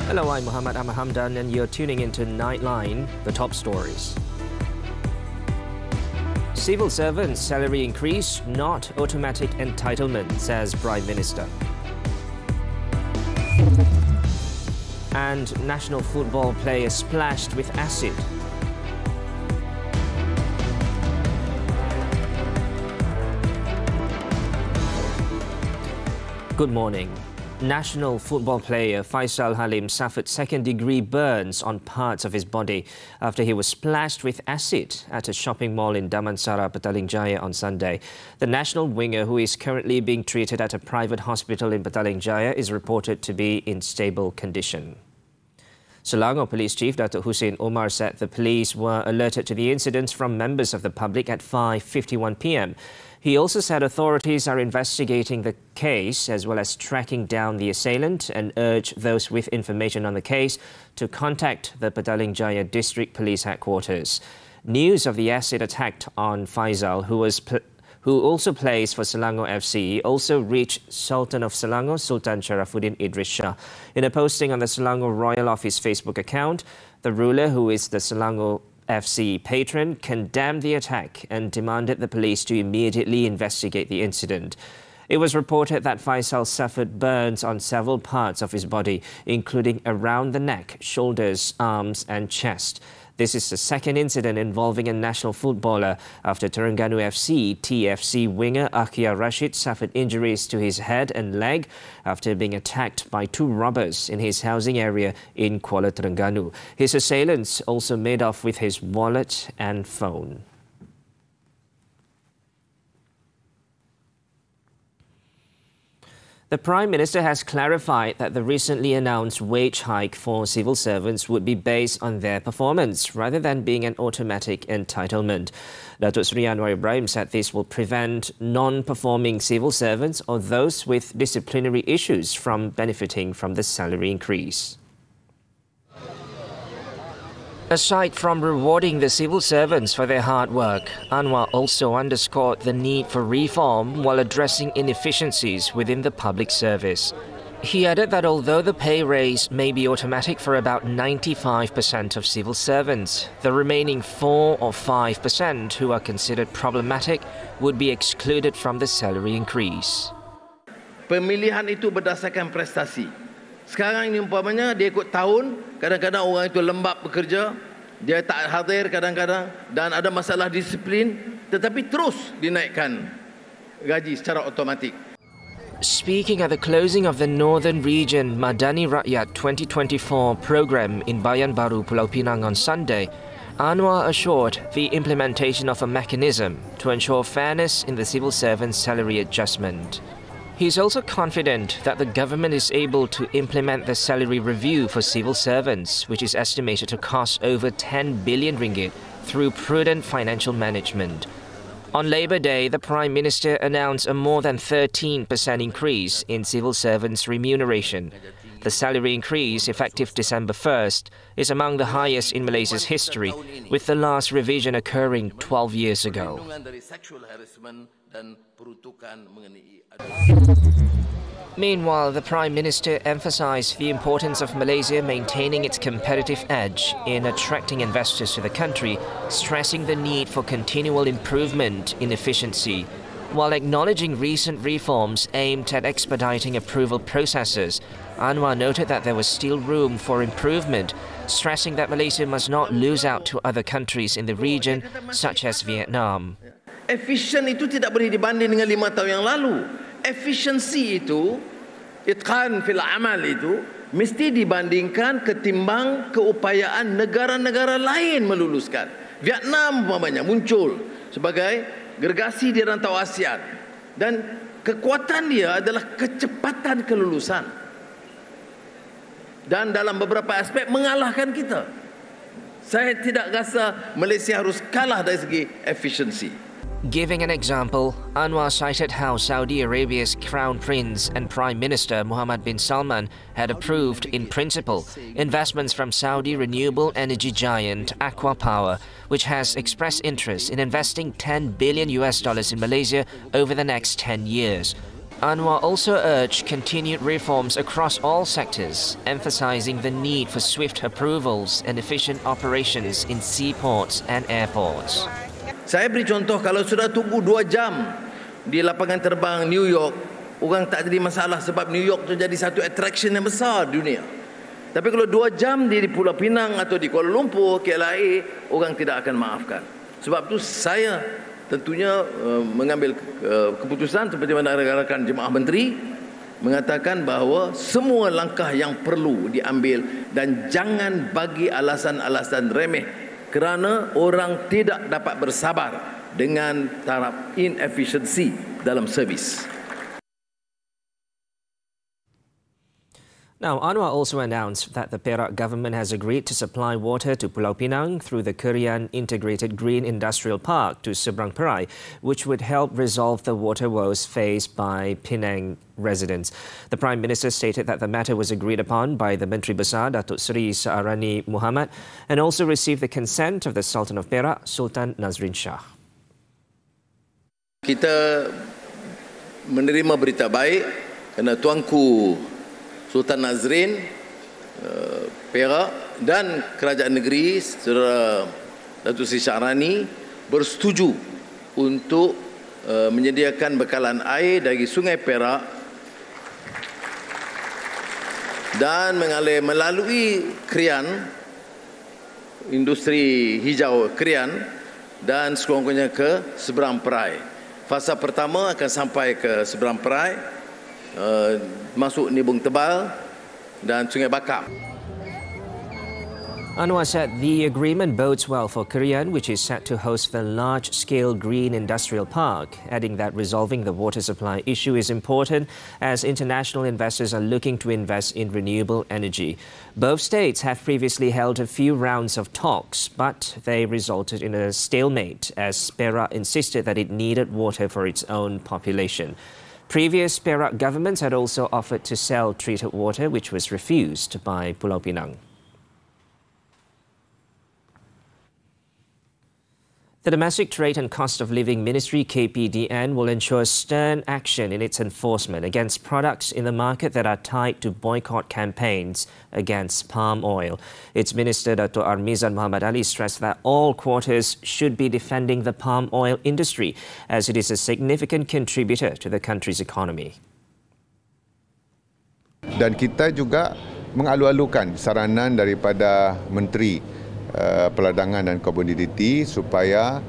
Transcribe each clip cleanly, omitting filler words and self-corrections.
Hello, I'm Muhammed. I'm Hamdan, and you're tuning into Nightline, the top stories. Civil servants' salary increase, not automatic entitlement, says Prime Minister. And national football player splashed with acid. Good morning. National football player Faisal Halim suffered second-degree burns on parts of his body after he was splashed with acid at a shopping mall in Damansara, Petaling Jaya on Sunday. The national winger, who is currently being treated at a private hospital in Petaling Jaya, is reported to be in stable condition. Selangor Police Chief Datuk Hussein Omar said the police were alerted to the incident from members of the public at 5:51 p.m. He also said authorities are investigating the case as well as tracking down the assailant and urged those with information on the case to contact the Petaling Jaya District Police Headquarters. News of the acid attack on Faisal, who also plays for Selangor FC, also reached Sultan of Selangor, Sultan Sharafuddin Idris Shah. In a posting on the Selangor Royal Office Facebook account, the ruler, who is the Selangor FC patron, condemned the attack and demanded the police to immediately investigate the incident. It was reported that Faisal suffered burns on several parts of his body, including around the neck, shoulders, arms and chest. This is the second incident involving a national footballer after Terengganu FC TFC winger Akia Rashid suffered injuries to his head and leg after being attacked by two robbers in his housing area in Kuala Terengganu. His assailants also made off with his wallet and phone. The Prime Minister has clarified that the recently announced wage hike for civil servants would be based on their performance rather than being an automatic entitlement. Datuk Seri Anwar Ibrahim said this will prevent non-performing civil servants or those with disciplinary issues from benefiting from the salary increase. Aside from rewarding the civil servants for their hard work, Anwar also underscored the need for reform while addressing inefficiencies within the public service. He added that although the pay raise may be automatic for about 95% of civil servants, the remaining 4 or 5% who are considered problematic would be excluded from the salary increase. Pemilihan itu berdasarkan prestasi. Sekarang ini umpamanya dia ikut tahun, kadang-kadang orang itu lembab bekerja, dia tak hadir kadang-kadang dan ada masalah disiplin, tetapi terus dinaikkan gaji secara automatik. Speaking at the closing of the Northern Region Madani Rakyat 2024 program in Bayan Baru, Pulau Pinang on Sunday, Anwar assured the implementation of a mechanism to ensure fairness in the civil servants' salary adjustment. He is also confident that the government is able to implement the salary review for civil servants, which is estimated to cost over 10 billion ringgit through prudent financial management. On Labour Day, the Prime Minister announced a more than 13% increase in civil servants' remuneration. The salary increase, effective December 1st, is among the highest in Malaysia's history, with the last revision occurring 12 years ago. Meanwhile, the Prime Minister emphasised the importance of Malaysia maintaining its competitive edge in attracting investors to the country, stressing the need for continual improvement in efficiency. While acknowledging recent reforms aimed at expediting approval processes, Anwar noted that there was still room for improvement, stressing that Malaysia must not lose out to other countries in the region, such as Vietnam. Efisien itu tidak boleh dibanding dengan 5 tahun yang lalu. Efisiensi itu, itqan fil amal itu, mesti dibandingkan ketimbang keupayaan negara-negara lain meluluskan. Vietnam umpamanya muncul sebagai gergasi di rantau ASEAN dan kekuatan dia adalah kecepatan kelulusan dan dalam beberapa aspek mengalahkan kita. Saya tidak rasa Malaysia harus kalah dari segi efisiensi. Giving an example, Anwar cited how Saudi Arabia's Crown Prince and Prime Minister Muhammad bin Salman had approved in principle investments from Saudi renewable energy giant Aqua Power, which has expressed interest in investing $10 billion in Malaysia over the next 10 years. Anwar also urged continued reforms across all sectors, emphasizing the need for swift approvals and efficient operations in seaports and airports. Saya beri contoh, kalau sudah tunggu 2 jam di lapangan terbang New York, orang tak jadi masalah sebab New York tu jadi satu attraction yang besar di dunia. Tapi kalau 2 jam di Pulau Pinang atau di Kuala Lumpur, KLIA, orang tidak akan maafkan. Sebab tu saya tentunya mengambil keputusan seperti mana rakan-rakan jemaah menteri mengatakan bahawa semua langkah yang perlu diambil dan jangan bagi alasan-alasan remeh kerana orang tidak dapat bersabar dengan taraf inefisiensi dalam servis. Now, Anwar also announced that the Perak government has agreed to supply water to Pulau Pinang through the Kurian Integrated Green Industrial Park to Seberang Perai, which would help resolve the water woes faced by Penang residents. The Prime Minister stated that the matter was agreed upon by the Menteri Besar Datuk Seri Searani Muhammed and also received the consent of the Sultan of Perak, Sultan Nazrin Shah. Kita menerima berita baik kerana Tuanku Sultan Nazrin Perak dan Kerajaan Negeri Saudara Datuk Seri Syarani bersetuju untuk menyediakan bekalan air dari Sungai Perak dan mengalir melalui Krian, industri hijau Krian, dan sekurang-kurangnya ke Seberang Perai. Fasa pertama akan sampai ke Seberang Perai, masuk Nibung Tebal dan Sungai Bakam. Anwar said the agreement bodes well for Kurian, which is set to host the large-scale green industrial park, adding that resolving the water supply issue is important as international investors are looking to invest in renewable energy. Both states have previously held a few rounds of talks, but they resulted in a stalemate as Perak insisted that it needed water for its own population. Previous Perak governments had also offered to sell treated water, which was refused by Pulau Pinang. The Domestic Trade and Cost of Living Ministry, KPDN, will ensure stern action in its enforcement against products in the market that are tied to boycott campaigns against palm oil. Its Minister, Dr. Armizan Muhammad Ali, stressed that all quarters should be defending the palm oil industry as it is a significant contributor to the country's economy. Dan kita juga mengalu-alukan saranan daripada Menteri Perdagangan dan Komoditi supaya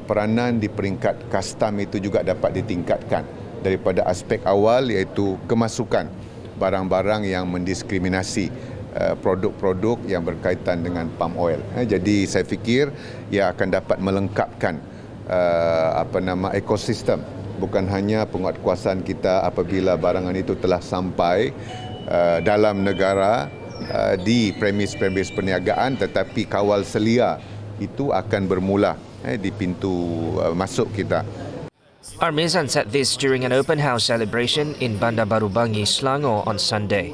peranan di peringkat kastam itu juga dapat ditingkatkan daripada aspek awal iaitu kemasukan barang-barang yang mendiskriminasi produk-produk yang berkaitan dengan palm oil. Jadi saya fikir ia akan dapat melengkapkan ekosistem, bukan hanya penguatkuasaan kita apabila barangan itu telah sampai dalam negara di premis-premis perniagaan, tetapi kawal selia itu akan bermula di pintu masuk kita. Armizan said this during an open house celebration in Bandar Baru Bangi, Selangor on Sunday.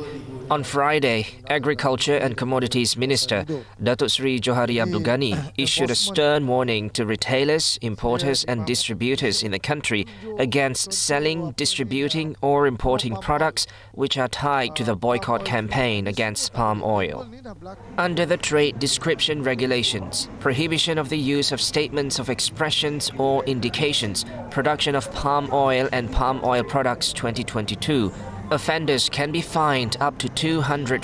On Friday, Agriculture and Commodities Minister Datuk Seri Johari Abdul Ghani issued a stern warning to retailers, importers and distributors in the country against selling, distributing or importing products which are tied to the boycott campaign against palm oil. Under the Trade Description Regulations, prohibition of the use of statements of expressions or indications, production of palm oil and palm oil products 2022, offenders can be fined up to 250,000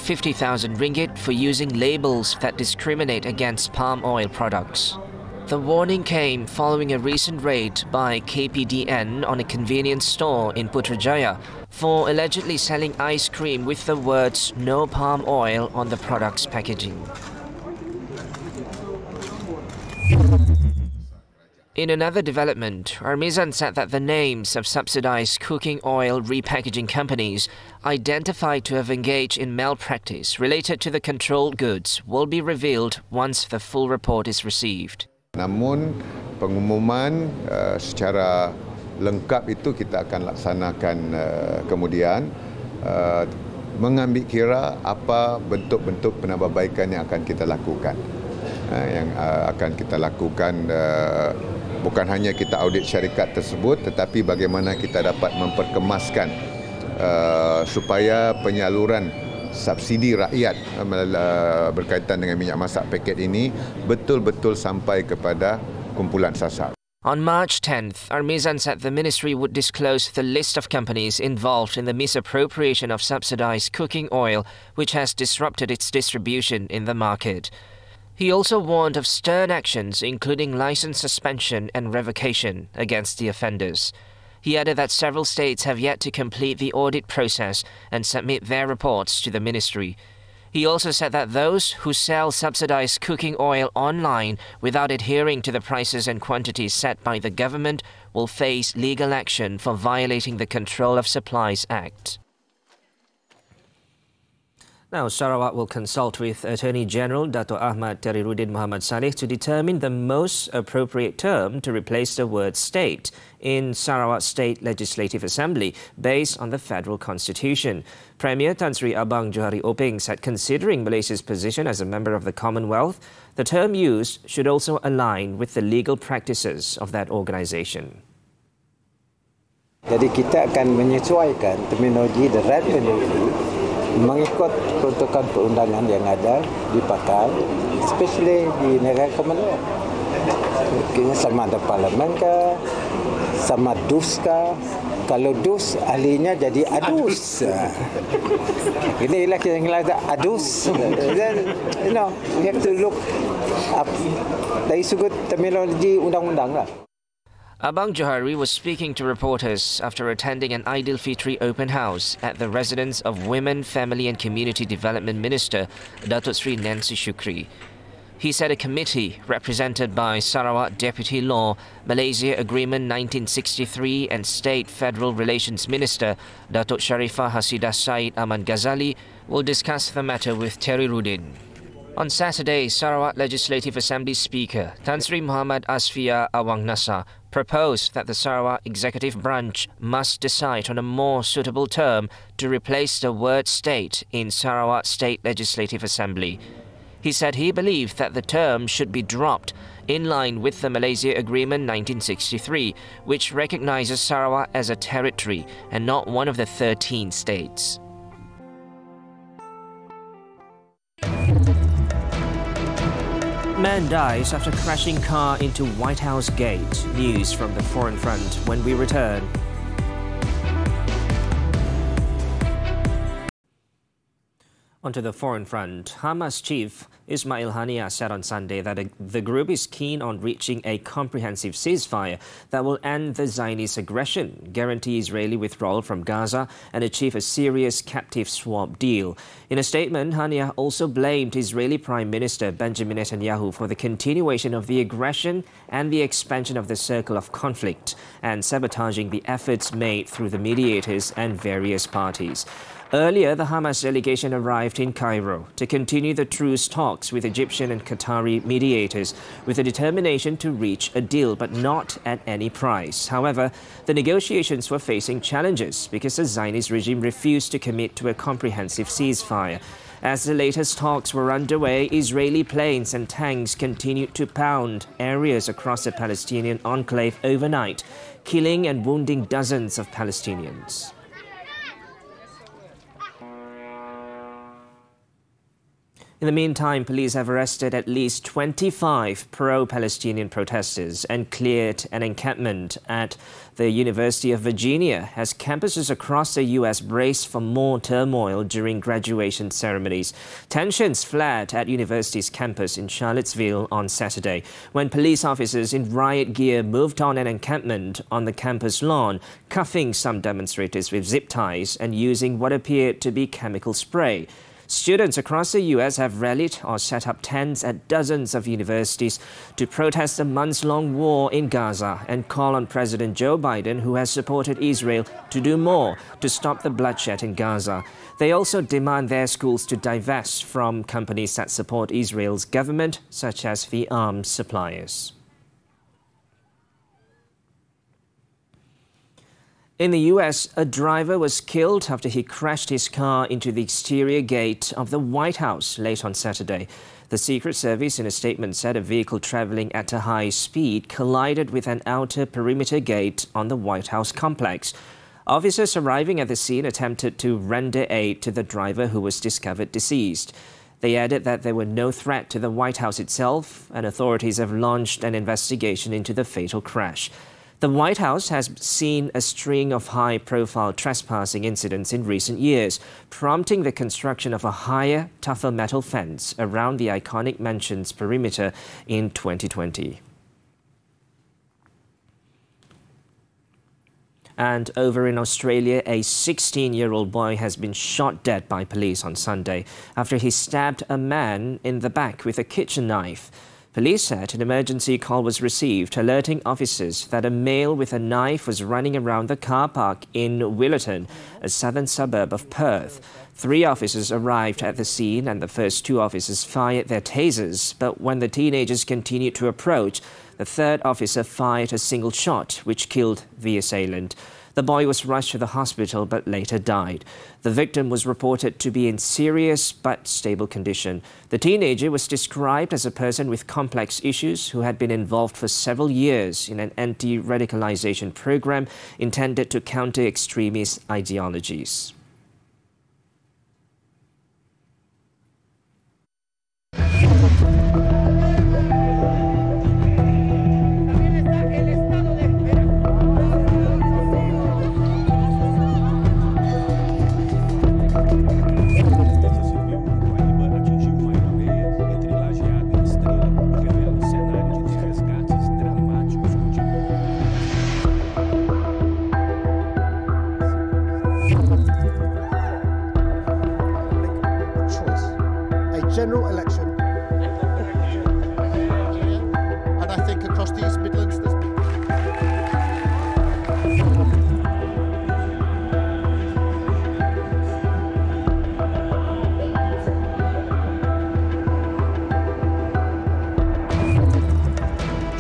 ringgit for using labels that discriminate against palm oil products. The warning came following a recent raid by KPDN on a convenience store in Putrajaya for allegedly selling ice cream with the words "no palm oil" on the product's packaging. In another development, Armizan said that the names of subsidized cooking oil repackaging companies identified to have engaged in malpractice related to the controlled goods will be revealed once the full report is received. Namun pengumuman secara lengkap itu kita akan laksanakan kemudian mengambil kira apa bentuk-bentuk penambahbaikan yang akan kita lakukan. Yang akan kita lakukan bukan hanya kita audit syarikat tersebut, tetapi bagaimana kita dapat memperkemaskan supaya penyaluran subsidi rakyat berkaitan dengan minyak masak paket ini betul-betul sampai kepada kumpulan sasar. On March 10th, Armizan said the ministry would disclose the list of companies involved in the misappropriation of subsidized cooking oil, which has disrupted its distribution in the market. He also warned of stern actions, including license suspension and revocation, against the offenders. He added that several states have yet to complete the audit process and submit their reports to the ministry. He also said that those who sell subsidized cooking oil online without adhering to the prices and quantities set by the government will face legal action for violating the Control of Supplies Act. Now, Sarawak will consult with Attorney General Dato' Ahmad Muhammad to determine the most appropriate term to replace the word state in Sarawak State Legislative Assembly based on the federal constitution. Premier Tan Sri Abang Johari Oping said considering Malaysia's position as a member of the Commonwealth, the term used should also align with the legal practices of that organisation. Jadi kita akan menyesuaikan terminologi dan terminologi mengikut peruntukan perundangan yang ada dipakai, especially di negara Commonwealth. Sama ada parlimen ke, sama dus ke. Kalau dus ahlinya jadi adus. Ini ialah kita kata adus. Then, we have to look up dari sudut terminologi undang-undang lah. Abang Johari was speaking to reporters after attending an Aidilfitri open house at the residence of Women, Family and Community Development Minister Datuk Sri Nancy Shukri. He said a committee represented by Sarawak Deputy Law, Malaysia Agreement 1963 and State Federal Relations Minister Datuk Sharifah Hasidah Said Ahmad Ghazali will discuss the matter with Terry Rudin. On Saturday, Sarawak Legislative Assembly Speaker Tan Sri Muhammad Asfia Awang Nasa proposed that the Sarawak Executive Branch must decide on a more suitable term to replace the word state in Sarawak State Legislative Assembly. He said he believed that the term should be dropped in line with the Malaysia Agreement 1963, which recognizes Sarawak as a territory and not one of the 13 states. Man dies after crashing car into White House gate. News from the foreign front when we return. Onto the foreign front, Hamas chief Ismail Haniyeh said on Sunday that the group is keen on reaching a comprehensive ceasefire that will end the Zionist aggression, guarantee Israeli withdrawal from Gaza and achieve a serious captive swap deal. In a statement, Haniyeh also blamed Israeli Prime Minister Benjamin Netanyahu for the continuation of the aggression and the expansion of the circle of conflict and sabotaging the efforts made through the mediators and various parties. Earlier, the Hamas delegation arrived in Cairo to continue the truce talks with Egyptian and Qatari mediators with a determination to reach a deal, but not at any price. However, the negotiations were facing challenges because the Zionist regime refused to commit to a comprehensive ceasefire. As the latest talks were underway, Israeli planes and tanks continued to pound areas across the Palestinian enclave overnight, killing and wounding dozens of Palestinians. In the meantime, police have arrested at least 25 pro-Palestinian protesters and cleared an encampment at the University of Virginia as campuses across the U.S. brace for more turmoil during graduation ceremonies. Tensions flared at university's campus in Charlottesville on Saturday when police officers in riot gear moved on an encampment on the campus lawn, cuffing some demonstrators with zip ties and using what appeared to be chemical spray. Students across the U.S. have rallied or set up tents at dozens of universities to protest the months-long war in Gaza and call on President Joe Biden, who has supported Israel, to do more to stop the bloodshed in Gaza. They also demand their schools to divest from companies that support Israel's government, such as the arms suppliers. In the US, a driver was killed after he crashed his car into the exterior gate of the White House late on Saturday. The Secret Service in a statement said a vehicle traveling at a high speed collided with an outer perimeter gate on the White House complex. Officers arriving at the scene attempted to render aid to the driver, who was discovered deceased. They added that there were no threat to the White House itself, and authorities have launched an investigation into the fatal crash. The White House has seen a string of high-profile trespassing incidents in recent years, prompting the construction of a higher, tougher metal fence around the iconic mansion's perimeter in 2020. And over in Australia, a 16-year-old boy has been shot dead by police on Sunday after he stabbed a man in the back with a kitchen knife. Police said an emergency call was received alerting officers that a male with a knife was running around the car park in Buletin, a southern suburb of Perth. 3 officers arrived at the scene and the first 2 officers fired their tasers, but when the teenagers continued to approach, the 3rd officer fired a single shot, which killed the assailant. The boy was rushed to the hospital but later died. The victim was reported to be in serious but stable condition. The teenager was described as a person with complex issues who had been involved for several years in an anti-radicalization program intended to counter extremist ideologies. General election, and I think across the East Midlands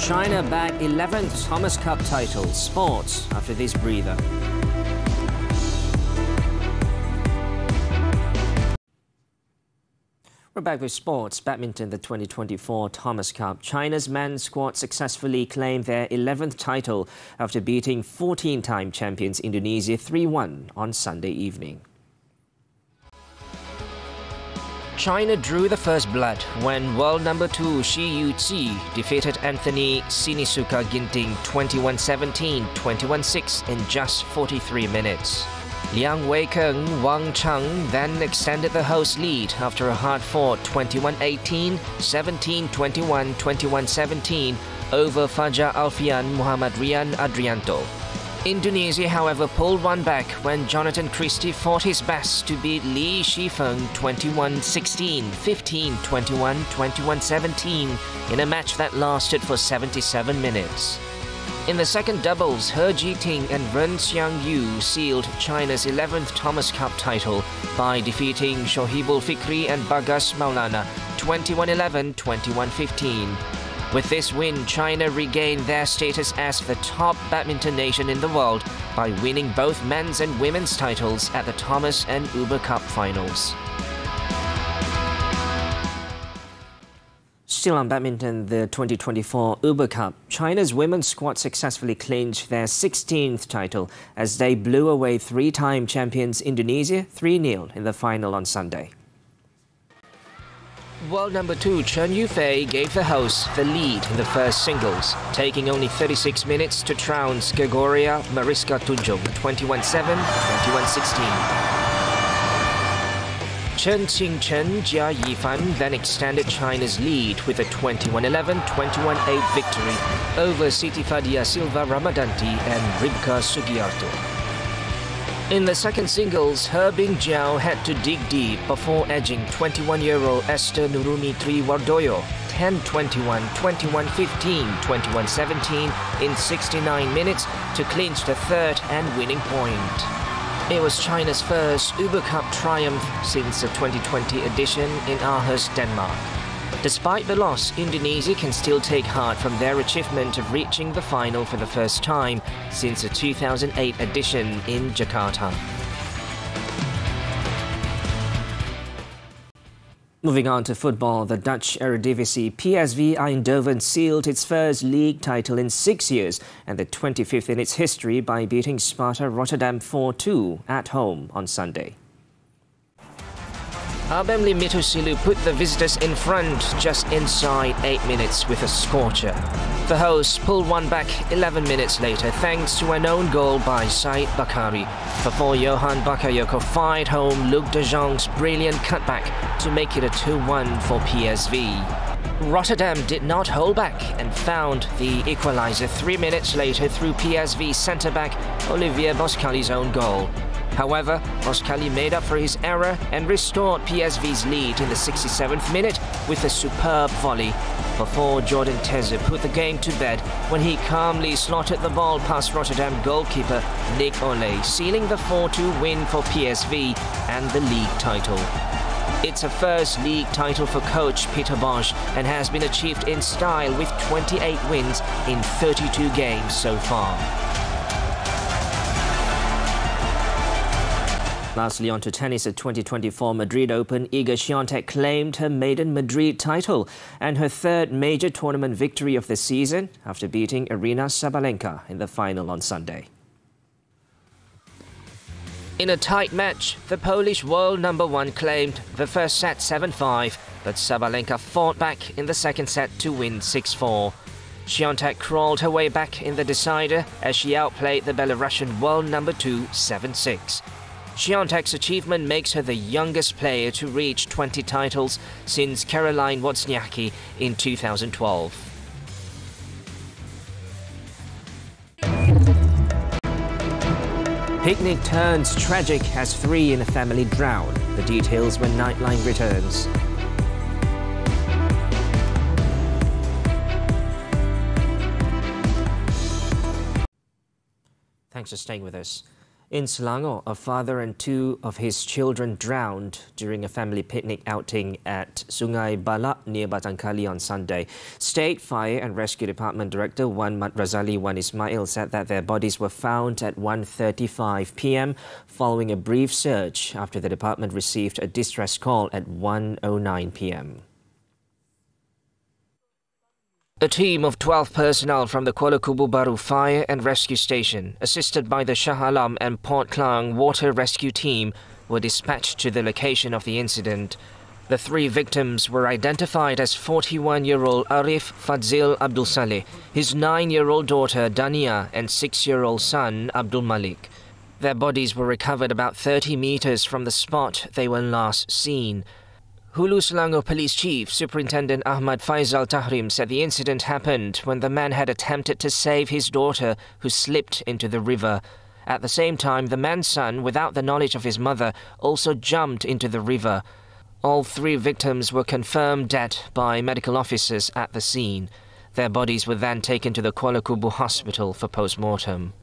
China back 11th Thomas Cup title. Sports after this breather. We're back with sports. Badminton, the 2024 Thomas Cup. China's men's squad successfully claimed their 11th title after beating 14-time champions Indonesia 3-1 on Sunday evening. China drew the first blood when world number 2 Shi Yuqi defeated Anthony Sinisuka Ginting 21-17, 21-6 in just 43 minutes. Liang Weikeng Wang Cheng then extended the host lead after a hard-fought 21-18, 17-21, 21-17 over Fajar Alfian Muhammad Rian Adrianto. Indonesia, however, pulled one back when Jonathan Christie fought his best to beat Li Shifeng 21-16, 15-21, 21-17 in a match that lasted for 77 minutes. In the second doubles, He Jiting and Ren Xiangyu sealed China's 11th Thomas Cup title by defeating Shohibul Fikri and Bagas Maulana 21-11, 21-15. With this win, China regained their status as the top badminton nation in the world by winning both men's and women's titles at the Thomas and Uber Cup finals. Still on badminton, the 2024 Uber Cup, China's women's squad successfully clinched their 16th title as they blew away 3-time champions Indonesia 3-0 in the final on Sunday. World number 2 Chen Yufei gave the hosts the lead in the first singles, taking only 36 minutes to trounce Gregoria Mariska Tunjung 21-7, 21-16. Chen Qingchen Jia Yifan then extended China's lead with a 21-11, 21-8 victory over Siti Fadia Silva Ramadanti and Ribka Sugiarto. In the second singles, He Bingjiao had to dig deep before edging 21-year-old Esther Nuruni Triwardoyo 10-21, 21-15, 21-17 in 69 minutes to clinch the third and winning point. It was China's first Uber Cup triumph since the 2020 edition in Aarhus, Denmark. Despite the loss, Indonesia can still take heart from their achievement of reaching the final for the first time since the 2008 edition in Jakarta. Moving on to football, the Dutch Eredivisie PSV Eindhoven sealed its first league title in 6 years and the 25th in its history by beating Sparta Rotterdam 4-2 at home on Sunday. Abemli Mitosilu put the visitors in front just inside 8 minutes with a scorcher. The hosts pulled one back 11 minutes later thanks to an own goal by Said Bakari before Johan Bakayoko fired home Luc de Jong's brilliant cutback to make it a 2-1 for PSV. Rotterdam did not hold back and found the equaliser 3 minutes later through PSV centre-back Olivier Boskali's own goal. However, Boskali made up for his error and restored PSV's lead in the 67th minute with a superb volley before Jordan Teze put the game to bed when he calmly slotted the ball past Rotterdam goalkeeper Nick Ole, sealing the 4-2 win for PSV and the league title. It's a first league title for coach Peter Bosz and has been achieved in style with 28 wins in 32 games so far. Lastly, on to tennis at 2024 Madrid Open, Iga Świątek claimed her maiden Madrid title and her third major tournament victory of the season after beating Aryna Sabalenka in the final on Sunday. In a tight match, the Polish world number one claimed the first set 7-5, but Sabalenka fought back in the second set to win 6-4. Świątek crawled her way back in the decider as she outplayed the Belarusian world number two 7-6. Świątek's achievement makes her the youngest player to reach 20 titles since Caroline Wozniacki in 2012. Picnic turns tragic as 3 in a family drown. The details when Nightline returns. Thanks for staying with us. In Selangor, a father and 2 of his children drowned during a family picnic outing at Sungai Balak near Batangkali on Sunday. State Fire and Rescue Department Director Wan Mat Razali Wan Ismail said that their bodies were found at 1:35 p.m. following a brief search after the department received a distress call at 1:09 p.m. A team of 12 personnel from the Kuala Kubu Baru Fire and Rescue Station, assisted by the Shah Alam and Port Klang Water Rescue Team, were dispatched to the location of the incident. The 3 victims were identified as 41-year-old Arif Fadzil Abdul Saleh, his 9-year-old daughter Dania and 6-year-old son Abdul Malik. Their bodies were recovered about 30 meters from the spot they were last seen. Hulu Selangor Police Chief Superintendent Ahmad Faisal Tahrim said the incident happened when the man had attempted to save his daughter who slipped into the river. At the same time, the man's son, without the knowledge of his mother, also jumped into the river. All 3 victims were confirmed dead by medical officers at the scene. Their bodies were then taken to the Kuala Kubu Hospital for post-mortem.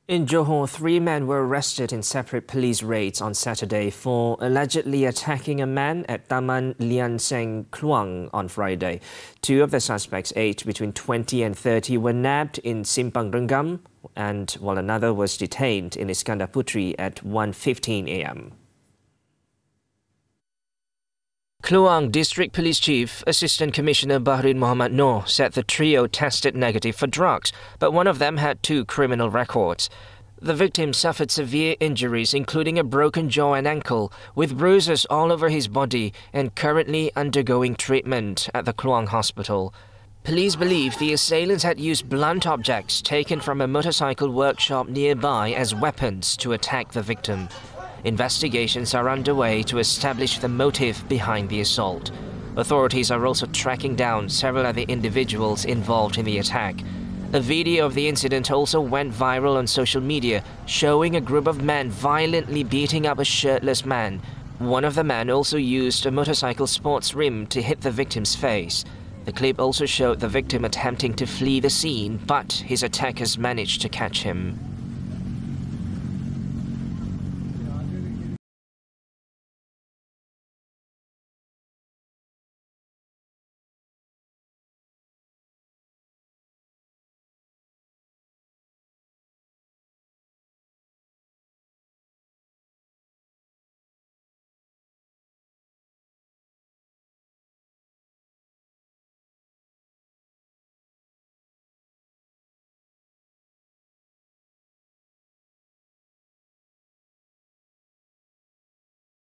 In Johor, 3 men were arrested in separate police raids on Saturday for allegedly attacking a man at Taman Lian Seng Kluang on Friday. 2 of the suspects, aged between 20 and 30, were nabbed in Simpang Renggam, and while another was detained in Iskandar Putri at 1:15 a.m. Kluang District Police Chief Assistant Commissioner Bahrin Muhammad Noor said the trio tested negative for drugs, but one of them had 2 criminal records. The victim suffered severe injuries, including a broken jaw and ankle, with bruises all over his body and currently undergoing treatment at the Kluang Hospital. Police believe the assailants had used blunt objects taken from a motorcycle workshop nearby as weapons to attack the victim. Investigations are underway to establish the motive behind the assault. Authorities are also tracking down several other individuals involved in the attack. A video of the incident also went viral on social media, showing a group of men violently beating up a shirtless man. One of the men also used a motorcycle sports rim to hit the victim's face. The clip also showed the victim attempting to flee the scene, but his attackers managed to catch him.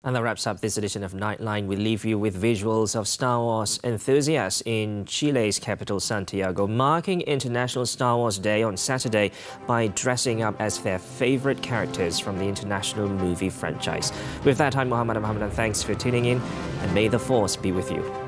And that wraps up this edition of Nightline. We leave you with visuals of Star Wars enthusiasts in Chile's capital, Santiago, marking International Star Wars Day on Saturday by dressing up as their favorite characters from the international movie franchise. With that, I'm Muhammed, and thanks for tuning in, and may the Force be with you.